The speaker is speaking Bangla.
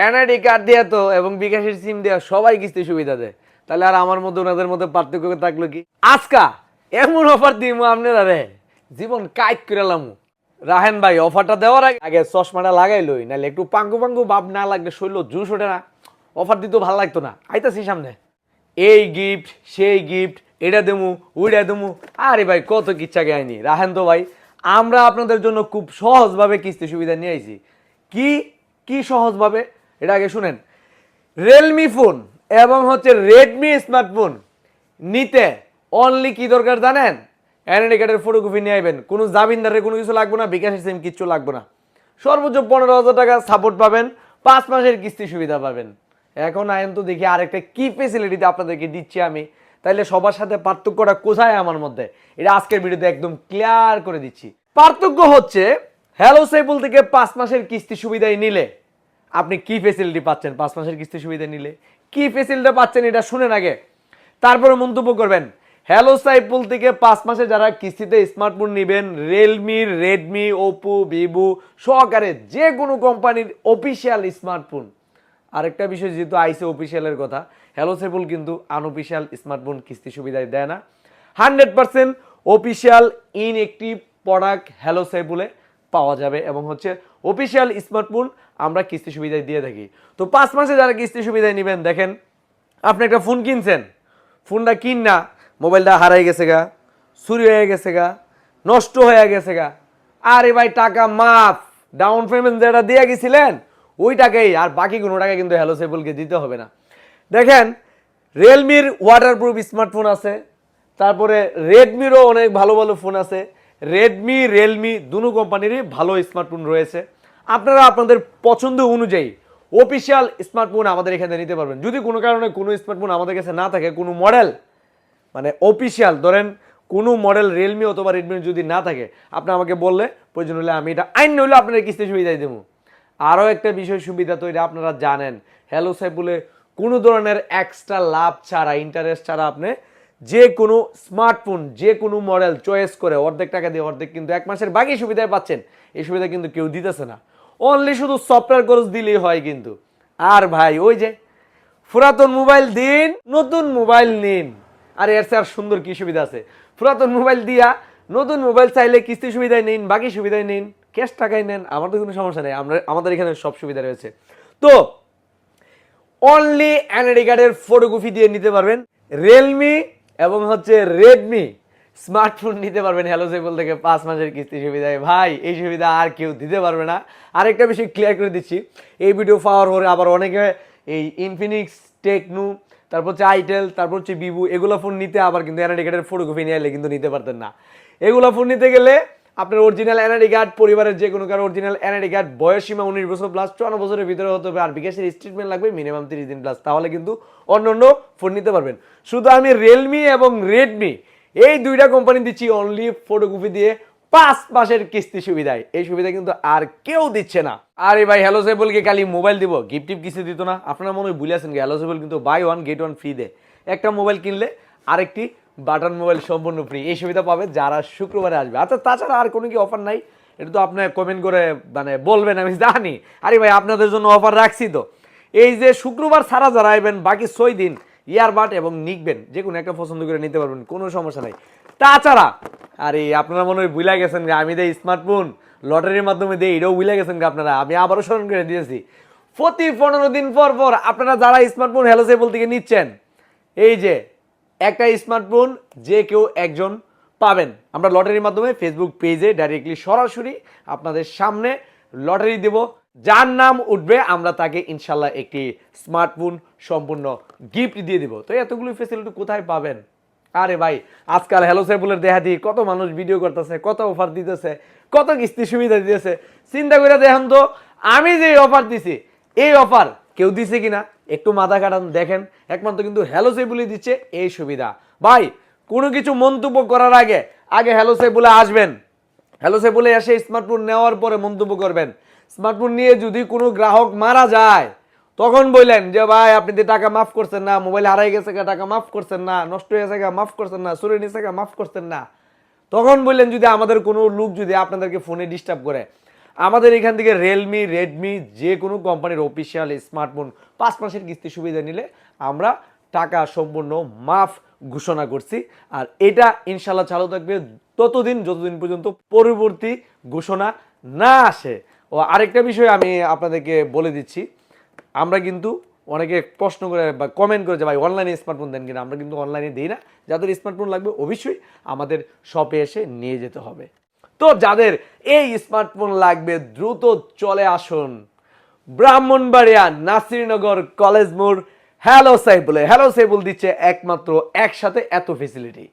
এনআইডি কার্ড দিয়ে তো এবং বিকাশের সিম দেওয়া সবাই কিস্তি সুবিধা দেয়, তাহলে আর আমার মধ্যে ওনাদের মধ্যে পার্থক্য থাকলো কি? আজকা এমন অফার দিব আপনারা রে, জীবন কাইট করে লামু। রাহেন ভাই অফারটা দেওয়ার আগে আগে চশমাটা লাগাইলই, নাহলে একটু পাঙ্গু পাঙ্গু ভাব না লাগলে শৈল জুস ওঠে না, অফার দিতেও ভালো লাগতো না। আইতাছি সামনে, এই গিফট সেই গিফট, এটা দেমু ওইটা দেমু, আরে ভাই কত কিচ্ছা গায়নি। রাহেন তো ভাই আমরা আপনাদের জন্য খুব সহজভাবে কিস্তি সুবিধা নিয়ে আইছি। কি কি সহজভাবে এটা আগে শুনেন। রিয়েলমি ফোন এবং হচ্ছে রেডমি স্মার্টফোন নিতে অনলি কি দরকার জানেন? এনআইডি কার্ডের ফটোকপি নিয়ে আইবেন, কোনো জামিনদারের কোনো কিছু লাগবে না, বিকাশের সিম কিচ্ছু লাগবে না। সর্বোচ্চ 15,000 টাকা সাপোর্ট পাবেন, 5 মাসের কিস্তি সুবিধা পাবেন। এখন আইন তো দেখি আরেকটা কি ফেসিলিটিতে আপনাদেরকে দিচ্ছি আমি, তাইলে সবার সাথে পার্থক্যটা কোথায় আমার মধ্যে, এটা আজকের ভিডিওতে একদম ক্লিয়ার করে দিচ্ছি। পার্থক্য হচ্ছে হ্যালো সাইফুল থেকে 5 মাসের কিস্তি সুবিধায় নিলে আপনি কি ফেসিলিটি পাচ্ছেন। 5 মাসের কিস্তি সুবিধা নিলে কি ফেসিলিটি পাচ্ছেন এটা শুনেন আগে, তারপরে মন্তব্য করবেন। হ্যালো সাইফুল থেকে 5 মাসে যারা কিস্তিতে স্মার্টফোন নেবেন, রিয়েলমি, রেডমি, ওপো, ভিভো সহকারে যে কোনো কোম্পানির অফিসিয়াল স্মার্টফোন। আরেকটা বিষয়, যেহেতু আইসে অফিসিয়ালের কথা, হ্যালো সাইফুল কিন্তু আনঅফিসিয়াল স্মার্টফোন কিস্তি সুবিধায় দেয় না। 100% অফিসিয়াল ইনঅ্যাক্টিভ প্রোডাক্ট হ্যালো সাইফুলে পাওয়া যাবে এবং হচ্ছে অফিসিয়াল স্মার্টফোন আমরা কিস্তি সুবিধায় দিয়ে থাকি। তো 5 মাসে যারা কিস্তি সুবিধায় নেবেন, দেখেন আপনি একটা ফোন কিনছেন, ফোনটা কিন না মোবাইলটা হারাই গেছে গা, চুরি হয়ে গেছে গা, নষ্ট হয়ে গেছে গা, আরে ভাই টাকা মাফ, ডাউন পেমেন্ট যেটা দিয়ে গেছিলেন ওই টাকাই, আর বাকি কোনো টাকা কিন্তু হ্যালো সাইফুলকে দিতে হবে না। দেখেন রিয়েলমির ওয়াটারপ্রুফ স্মার্টফোন আছে, তারপরে রেডমিরও অনেক ভালো ভালো ফোন আছে। রেডমি, রিয়েলমি দুটো কোম্পানিরই ভালো স্মার্টফোন রয়েছে। আপনারা আপনাদের পছন্দ অনুযায়ী অফিসিয়াল স্মার্টফোন আমাদের এখানে নিতে পারবেন। যদি কোনো কারণে কোনো স্মার্টফোন আমাদের কাছে না থাকে, কোনো মডেল মানে অফিসিয়াল ধরেন কোনো মডেল রিয়েলমি অথবা রেডমির যদি না থাকে, আপনি আমাকে বললে প্রয়োজন হলে আমি এটা আইন হইলে আপনার কিস্তি সুবিধাই দেবো। আরও একটা বিষয় সুবিধা তো এটা আপনারা জানেন, হ্যালো সাইফুলে কোনো ধরনের এক্সট্রা লাভ ছাড়া, ইন্টারেস্ট ছাড়া আপনি যে কোনো স্মার্টফোন যে কোনো মডেল চয়েস করে অর্ধেক টাকা দিয়ে অর্ধেক কিন্তু 1 মাসের বাকি সুবিধায় পাচ্ছেন। এই সুবিধা কিন্তু কেউ দিতেছে না, অনলি শুধু সফটওয়্যার খরচ দিলেই হয় কিন্তু। আর ভাই ওই যে পুরাতন মোবাইল দিন, নতুন মোবাইল নিন, আর এর চেয়ে আর সুন্দর কি সুবিধা আছে? পুরাতন মোবাইল দিয়া নতুন মোবাইল চাইলে কিস্তি সুবিধায় নিন, বাকি সুবিধায় নিন, ক্যাশ টাকায় নেন, আমার তো কোনো সমস্যা নেই। আমাদের এখানে সব সুবিধা রয়েছে। তো অনলি এনআইডি কার্ডের ফটোকপি দিয়ে নিতে পারবেন রিয়েলমি এবং হচ্ছে রেডমি স্মার্টফোন নিতে পারবেন হ্যালো সাইফুল থেকে 5 মাসের কিস্তি সুবিধায়। ভাই এই সুবিধা আর কেউ দিতে পারবে না। আরেকটা বিষয় ক্লিয়ার করে দিচ্ছি, এই ভিডিও পাওয়ার পরে আবার অনেকে এই ইনফিনিক্স, টেকনো, তারপর হচ্ছে আইটেল, তারপর হচ্ছে ভিভো এগুলো ফোন নিতে আবার কিন্তু এনআইডি কার্ডের ফটোকপি নিয়ে এলে কিন্তু নিতে পারতেন না। এগুলো ফোন নিতে গেলে আপনার অরিজিনাল এনআইডি কার্ড, পরিবারের যে কোনো কারো অরিজিনাল এনআইডি কার্ড, বয়স সীমা 19 বছর প্লাস, 54 বছরের ভিতরে হতে হবে, আর বিকাশের স্টেটমেন্ট লাগবে মিনিমাম 30 দিন প্লাস, তাহলে কিন্তু অন্য অন্য ফোন নিতে পারবেন। শুধু আমি রিয়েলমি এবং রেডমি এই দুইটা কোম্পানি দিচ্ছি অনলি ফটোকপি দিয়ে 5 মাসের কিস্তি সুবিধায়। এই সুবিধা কিন্তু আর কেউ দিচ্ছে না। আরে ভাই হ্যালো সাইফুলকে খালি মোবাইল দিব, গিফট টিপ কিছু দিত না? আপনারা মনে হয় ভুলে আছেন, হ্যালো সাইফুল কিন্তু buy one get one free দেয়। একটা মোবাইল কিনলে আরেকটি বাটন মোবাইল সম্পূর্ণ ফ্রি। এই সুবিধা পাবে যারা শুক্রবারে আসবে। আচ্ছা তাছাড়া আর কোনো কি অফার নাই? এটা তো আপনি কমেন্ট করে মানে বলবেন, আমি জানি। আরে ভাই আপনাদের জন্য অফার রাখছি তো। এই যে শুক্রবার ছাড়া যারা আইবেন বাকি 6 দিন ইয়ারবাড এবং নিকবেন যে কোনো একটা পছন্দ করে নিতে পারবেন, কোনো সমস্যা নাই। তাছাড়া আরে আপনারা মনে হয় ভুলে গেছেন যে আমি দেই স্মার্টফোন লটারির মাধ্যমে দেই, এটাও ভুলে গেছেন যে আপনারা। আমি আবারও স্মরণ করে দিয়েছি, প্রতি 15 দিন পর পর আপনারা যারা স্মার্টফোন হ্যালো সাইফুল থেকে নিচ্ছেন, এই যে একটা স্মার্টফোন যে কেউ একজন পাবেন। আমরা লটারির মাধ্যমে ফেসবুক পেজে ডাইরেক্টলি সরাসরি আপনাদের সামনে লটারি দেব, যার নাম উঠবে আমরা তাকে ইনশাল্লাহ একটি স্মার্টফোন সম্পূর্ণ গিফট দিয়ে দিব। তো এতগুলো ফেসিলিটি কোথায় পাবেন? আরে ভাই আজকাল হ্যালো সাইফুলের দেখাতি কত মানুষ ভিডিও করতেছে, কত অফার দিতেছে, কত কিস্তি সুবিধা দিতেছে। চিন্তা করে দেখেন তো আমি যে অফার দিছি এই অফার কেউ দিছে কিনা, একটু মাথা কাটান দেখেন। একমাত্র কিন্তু হ্যালো সাইফুলই দিচ্ছে এই সুবিধা। ভাই কোনো কিছু মন্তব্য করার আগে আগে হ্যালো সাইফুলে আসবেন, হ্যালো সাইফুলে এসে স্মার্টফোন নেওয়ার পরে মন্তব্য করবেন। স্মার্টফোন নিয়ে যদি কোনো গ্রাহক মারা যায় তখন বললেন যে ভাই আপনি তো টাকা মাফ করছেন না, মোবাইল হারাই গেছে টাকা মাফ করছেন না, নষ্ট হয়ে গেছে মাফ করছেন না, চুরি নিয়েছে মাফ করছেন না। তখন বললেন যদি আমাদের কোনো লোক যদি আপনাদেরকে ফোনে ডিস্টার্ব করে, আমাদের এখান থেকে রিয়েলমি, রেডমি যে কোনো কোম্পানির অফিসিয়াল স্মার্টফোন 5 মাসের কিস্তি সুবিধা নিলে আমরা টাকা সম্পূর্ণ মাফ ঘোষণা করছি। আর এটা ইনশাল্লাহ চালু থাকবে ততদিন যতদিন পর্যন্ত পরবর্তী ঘোষণা না আসে। ও আরেকটা বিষয় আমি আপনাদেরকে বলে দিচ্ছি, আমরা কিন্তু অনেকে প্রশ্ন করে বা কমেন্ট করে যে ভাই অনলাইনে স্মার্টফোন দেন কিনা, আমরা কিন্তু অনলাইনে দিই না। যাদের স্মার্টফোন লাগবে অবশ্যই আমাদের শপে এসে নিয়ে যেতে হবে। তো যাদের এই স্মার্টফোন লাগবে দ্রুত চলে আসুন ব্রাহ্মণবাড়িয়া নাসিরনগর কলেজ মোড় হ্যালো সাইবুলে। হ্যালো সাইবুল দিচ্ছে একমাত্র একসাথে এত ফেসিলিটি।